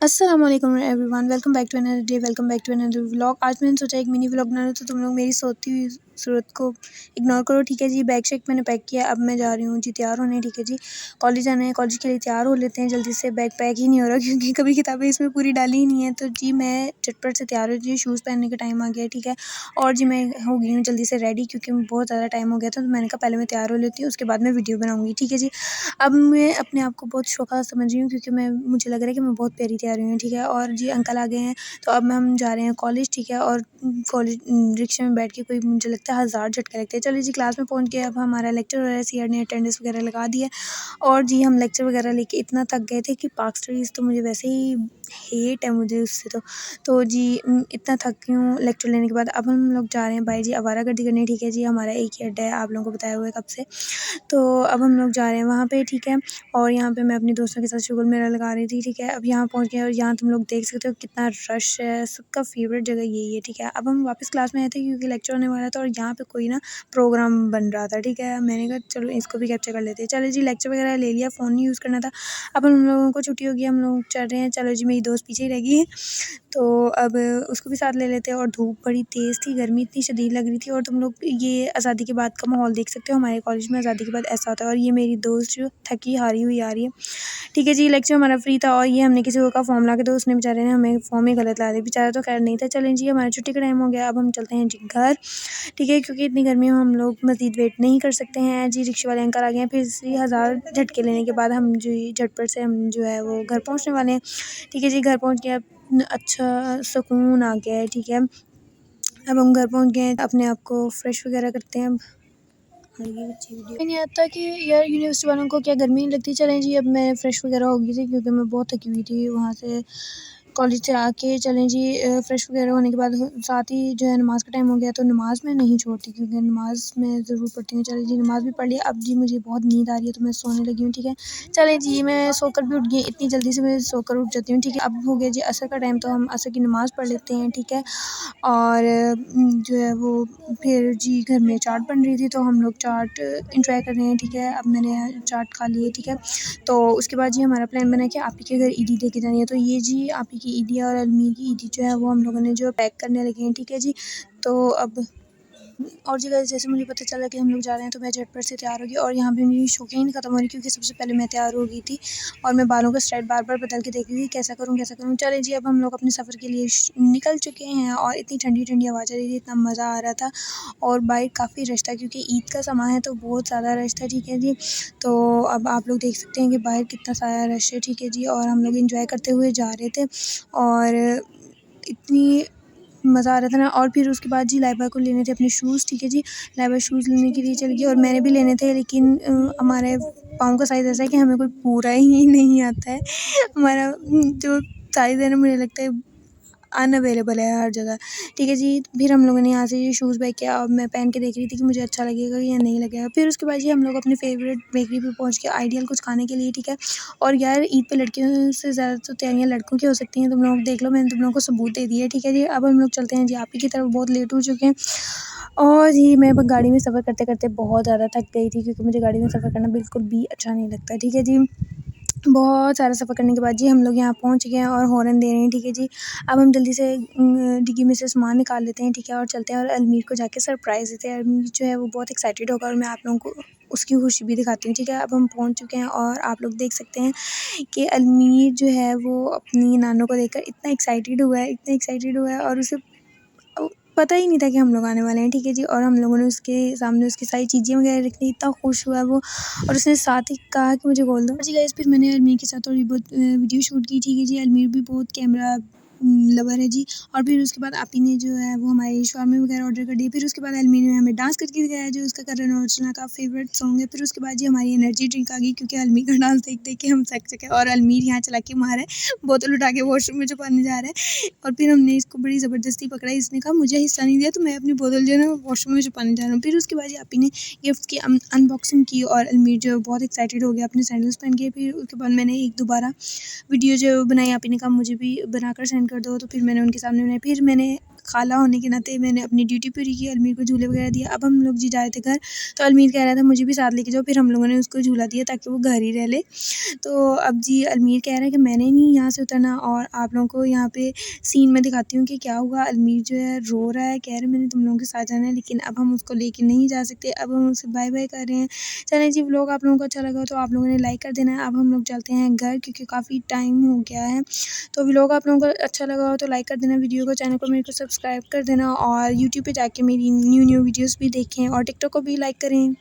अस्सलाम वालेकुम everyone, welcome back to another day, welcome back to another vlog. आज मैंने सोचा एक मिनी व्लॉग बना लूँ, तो तुम लोग मेरी सोती हुई सूरत को इग्नोर करो, ठीक है जी। बैग शेक मैंने पैक किया, अब मैं जा रही हूँ जी तैयार होने, ठीक है जी। कॉलेज जाना है, कॉलेज के लिए तैयार हो लेते हैं जल्दी से। बैग पैक ही नहीं हो रहा क्योंकि कभी किताबें इसमें पूरी डाली ही नहीं है, तो जी मैं झटपट से तैयार हो जी। शूज़ पहनने का टाइम आ गया है, ठीक है। और जी मैं हो गई हूँ जल्दी से रेडी, क्योंकि बहुत ज़्यादा टाइम हो गया था, तो मैंने कहा पहले मैं तैयार हो लेती हूँ, उसके बाद मैं वीडियो बनाऊँगी, ठीक है जी। अब मैं अपने आप को बहुत शौक़ा समझ रही हूँ, क्योंकि मुझे लग रहा है कि मैं बहुत प्यारी तैयार हुई हूँ, ठीक है। और जी अंकल आ गए हैं, तो अब हम जा रहे हैं कॉलेज, ठीक है। और कॉलेज रिक्शे में बैठ के कोई मुझे लगता है हज़ार झटके लगते हैं। चलिए जी क्लास में पहुँच गए, अब हमारा लेक्चर हो रहा है, सीआर ने अटेंडेंस वगैरह लगा दी है। और जी हम लेक्चर वगैरह लेके इतना थक गए थे कि पाक स्टडीज़ तो मुझे वैसे ही हेट है मुझे उससे, तो जी इतना थक गई हूँ लेक्चर लेने के बाद। अब हम लोग जा रहे हैं भाई जी आवारागर्दी करने, ठीक है जी। हमारा एक ही अड्डा है, आप लोगों को बताया हुआ है कब से। तो अब हम लोग जा रहे हैं वहाँ पे, ठीक है। और यहाँ पे मैं अपनी दोस्तों के साथ शुगल मेला लगा रही थी, ठीक है। अब यहाँ पहुँच गए और यहाँ तुम लोग देख सकते हो कितना रश है, सबका फेवरेट जगह यही है, ठीक है। अब हम वापस क्लास में आए थे क्योंकि लेक्चर होने वाला था, और यहाँ पे कोई ना प्रोग्राम बन रहा था, ठीक है। मैंने कहा चलो इसको भी कैप्चर कर लेते हैं। चलो जी लेक्चर वगैरह ले लिया, फ़ोन नहीं यूज़ करना था। अब हम लोगों को छुट्टी हो गई, हम लोग चल रहे हैं। चलो जी मेरी दोस्त पीछे ही रह गई है, तो अब उसको भी साथ ले लेते हैं। और धूप बड़ी तेज़ थी, गर्मी इतनी शदीद लग रही थी। और तुम लोग ये आज़ादी के बाद का माहौल देख सकते हो, हमारे कॉलेज में आज़ादी के बाद ऐसा होता है। और ये मेरी दोस्त जो थकी हारी हुई आ रही है, ठीक है जी। लेक्चर हमारा फ्री था, और ये हमने किसी को कहा फॉर्म ला के दो, उसने बेचारे ने हमें फॉर्म ही गलत ला दिया। बेचारा तो खैर नहीं था। चलें जी हमारी छुट्टी का टाइम हो गया, अब हम चलते हैं जी घर, ठीक है। क्योंकि इतनी गर्मी में हम लोग मज़ीद वेट नहीं कर सकते हैं जी। रिक्शे वाले अंकल आ गए हैं, फिर से हज़ार झटके लेने के बाद हम जो झटपट से हम जो है वो घर पहुँचने वाले हैं, ठीक है जी। घर पहुँच के अब अच्छा सुकून आ गया है, ठीक है। अब हम घर पहुँच गए हैं, अपने आप को फ्रेश वगैरह करते हैं। अब ये अच्छी वीडियो नहीं आता कि यार यूनिवर्सिटी वालों को क्या गर्मी नहीं लगती। चलें जी अब मैं फ़्रेश वगैरह हो गई थी, क्योंकि मैं बहुत थकी हुई थी वहाँ से कॉलेज से आके। चलें जी फ़्रेश वगैरह होने के बाद साथ ही जो है नमाज़ का टाइम हो गया, तो नमाज़ मैं नहीं छोड़ती, क्योंकि नमाज़ मैं ज़रूर पढ़ती हूँ। चलें जी नमाज़ भी पढ़ लिया। अब जी मुझे बहुत नींद आ रही है, तो मैं सोने लगी हूँ, ठीक है। चलें जी मैं सोकर भी उठ गई, इतनी जल्दी से मैं सोकर उठ जाती हूँ, ठीक है। अब हो गया जी असर का टाइम, तो हम असर की नमाज़ पढ़ लेते हैं, ठीक है। और जो है वो फिर जी घर में चाट बन रही थी, तो हम लोग चाट एंजॉय कर रहे हैं, ठीक है। अब मैंने चाट खा ली है, ठीक है। तो उसके बाद जी हमारा प्लान बना कि आप ही के घर ईदी लेके जानी है, तो ये जी आप ही की ईदी और अलमीर की ईदी जो है वो हम लोगों ने जो पैक करने लगे हैं, ठीक है जी। तो अब और जी गाइस जैसे मुझे पता चला कि हम लोग जा रहे हैं, तो मैं झटपट से तैयार हो गई। और यहाँ पे मेरी शौकीन नहीं ख़त्म हो रही, क्योंकि सबसे पहले मैं तैयार हो गई थी, और मैं बालों का स्टाइल बार-बार बदल के देख रही थी कैसा करूँ, कैसा करूँ। चलें जी अब हम लोग अपने सफ़र के लिए निकल चुके हैं, और इतनी ठंडी-ठंडी हवा चल रही थी, इतना मज़ा आ रहा था। और बाहर काफ़ी रश था, क्योंकि ईद का समय है, तो बहुत ज़्यादा रश था, ठीक है जी। तो अब आप लोग देख सकते हैं कि बाहर कितना सारा रश है, ठीक है जी। और हम लोग एंजॉय करते हुए जा रहे थे, और इतनी मज़ा आ रहा था ना। और फिर उसके बाद जी लाइबा को लेने थे अपने शूज़, ठीक है जी। लाइबा शूज़ लेने के लिए चली गई, और मैंने भी लेने थे, लेकिन हमारे पाँव का साइज़ ऐसा है कि हमें कोई पूरा ही नहीं आता है। हमारा जो साइज़ है ना, मुझे लगता है अनअवेलेबल है हर जगह, ठीक है जी। फिर हम लोगों ने यहाँ से ये शूज़ बाय किया, और मैं पहन के देख रही थी कि मुझे अच्छा लगेगा या नहीं लगेगा। फिर उसके बाद जी हम लोग अपने फेवरेट बेकरी पे पहुँच के आइडियल कुछ खाने के लिए, ठीक है। और यार ईद पे लड़कियों से ज़्यादा तो तैयारियाँ लड़कों की हो सकती हैं, तुम लोग देख लो, मैंने तुम लोगों को सबूत दे दिया है, ठीक है जी। अब हम लोग चलते हैं जी आप ही की तरफ, बहुत लेट हो चुके हैं। और जी मैं गाड़ी में सफ़र करते-करते बहुत ज़्यादा थक गई थी, क्योंकि मुझे गाड़ी में सफ़र करना बिल्कुल भी अच्छा नहीं लगता, ठीक है जी। बहुत सारा सफ़र करने के बाद जी हम लोग यहाँ पहुँच गए हैं, और हॉर्न दे रहे हैं, ठीक है जी। अब हम जल्दी से डिक्की में से सामान निकाल लेते हैं, ठीक है। और चलते हैं, और अलमीर को जाके सरप्राइज़ देते हैं। अलमीर जो है वो बहुत एक्साइटेड होगा, और मैं आप लोगों को उसकी खुशी भी दिखाती हूँ, ठीक है। अब हम पहुँच चुके हैं, और आप लोग देख सकते हैं कि अलमीर जो है वो अपनी नानों को देखकर इतना एक्साइटेड हुआ है, इतना एक्साइटेड हुआ है, और उसे अ, पता ही नहीं था कि हम लोग आने वाले हैं, ठीक है जी। और हम लोगों ने उसके सामने उसकी सारी चीज़ें वगैरह रख दी, इतना खुश हुआ वो, और उसने साथ ही कहा कि मुझे खोल दो। जी गाइस फिर मैंने अलमीर के साथ थोड़ी बहुत वीडियो शूट की, ठीक है जी। अलमीर भी बहुत कैमरा लवर है जी। और फिर उसके बाद आपी ने जो है वो हमारे शॉर्मे वगैरह ऑर्डर कर दिए। फिर उसके बाद अलमीर ने हमें डांस करके दिखाया, जो उसका करण अर्चना का फेवरेट सॉन्ग है। फिर उसके बाद जी हमारी एनर्जी ड्रिंक आ गई, क्योंकि अलमीर का डांस देख देख के हम थक चुके हैं, और अलमीर यहाँ चला के मार है, बोतल उठा के वॉशरूम में छुपाने जा रहा है। और फिर हमने इसको बड़ी ज़बरदस्ती पकड़ा, इसने कहा मुझे हिस्सा नहीं दिया, तो मैं अपनी बोतल जो है ना वॉशरूम में छुपाने जा रहा हूँ। फिर उसके बाद आपी ने गिफ्ट की अनबॉक्सिंग की, और अलमीर जो है बहुत एक्साइटेड हो गया अपने सैंडल्स पहन के। फिर उसके बाद मैंने एक दोबारा वीडियो जो बनाई, आपी ने कहा मुझे भी बनाकर सेंड कर दो, तो फिर मैंने उनके सामने बनाई। फिर मैंने खाला होने के नाते मैंने अपनी ड्यूटी पूरी की, अलमीर को झूले वगैरह दिया। अब हम लोग जी जा रहे थे घर, तो अलमीर कह रहा था मुझे भी साथ लेके जाओ, फिर हम लोगों ने उसको झूला दिया ताकि वो घर ही रह ले। तो अब जी अलमीर कह रहा है कि मैंने नहीं यहाँ से उतरना, और आप लोगों को यहाँ पे सीन में दिखाती हूँ कि क्या हुआ। अलमीर जो है रो रहा है, कह रहा है मैंने तुम लोगों के साथ जाना है, लेकिन अब हम उसको लेके नहीं जा सकते, अब हम उससे बाय बाय कर रहे हैं। चलें जी, व्लॉग आप लोगों को अच्छा लगा तो आप लोगों ने लाइक कर देना है। अब हम लोग चलते हैं घर, क्योंकि काफ़ी टाइम हो गया है। तो व्लॉग आप लोगों को अच्छा लगा हो तो लाइक कर देना वीडियो को, चैनल को मेरे को सब्सक्राइब कर देना, और यूट्यूब पे जाके मेरी न्यू वीडियोस भी देखें, और टिकटॉक को भी लाइक करें।